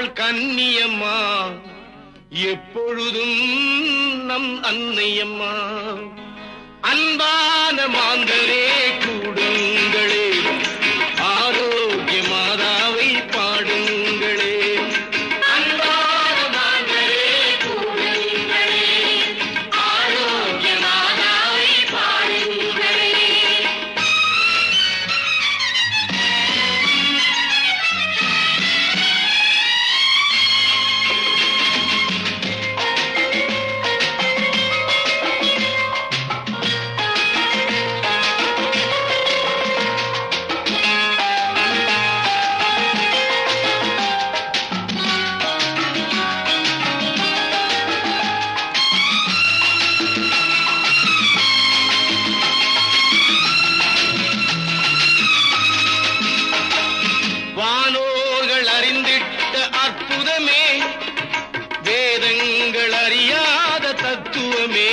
அவள் கன்னியம்மா, எப்பொழுதும் நம் அன்னையம்மா. அன்பான மாந்தரே கூடுங்களே, ஆரோக்கிய மாதாவை பாடுங்களே. அன்பான மாந்தரே கூடுங்களே, ஆரோக்கிய மாதாவை பாடுங்களே. வானோர்கள் அறிந்திட்ட அற்புதமே, வேதங்கள் அறியாத தத்துவமே.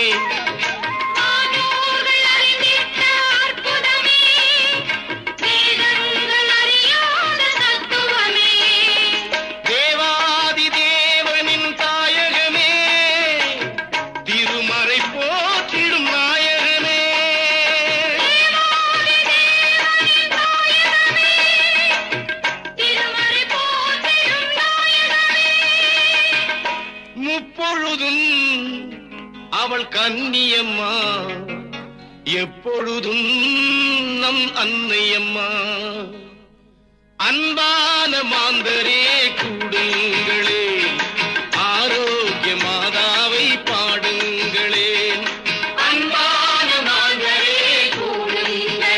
வானோர்கள் அறிந்திட்ட அற்புதமே, வேதங்கள் அறியாத தத்துவமே. தேவாதி தேவனின் தாயகமே, திருமறை போற்றிடும் நாயகமே. தேவாதி தேவனின் தாயகமே, திருமறை போற்றிடும் நாயகமே. முப்பொழுதும் அவள் கன்னியம்மா, எப்பொழுதும் நம் அன்னையம்மா. அன்பான மாந்தரே கூடுங்களே, ஆரோக்கிய மாதாவை பாடுங்களே. அன்பான மாந்தரே கூடுங்களே,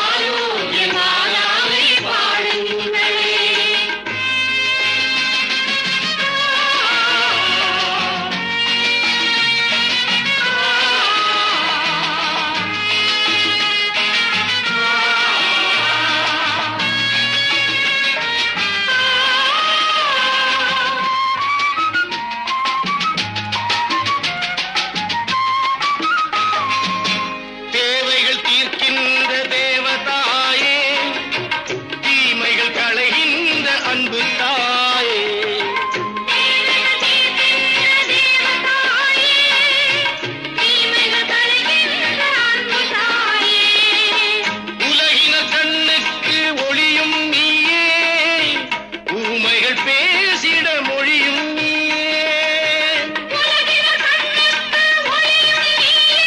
ஆரோக்கிய மாதாவை பாடுங்களே. தேவைகள் தீர்க்கின்ற தேவதாயே, தீமைகள் களைகின்ற அன்பு தாயே. தேவதையின் தேவதாயே, தீமைகள் களைகின்ற அன்பு தாயே. உலகினர் கண்ணுக்கு ஒளியும் நீயே, ஊமைகள் பேசிட மொழியும் நீயே. உலகினர் கண்ணுக்கு ஒளியும் நீயே,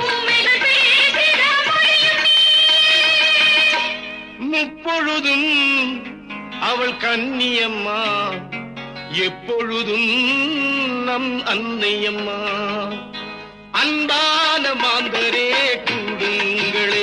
ஊமைகள் பேசிட மொழியும் நீயே. முப்பொழுதும் அவள் கன்னியம்மா, எப்பொழுதும் நம் அன்னையம்மா. அன்பான மாந்தரே கூடுங்களே,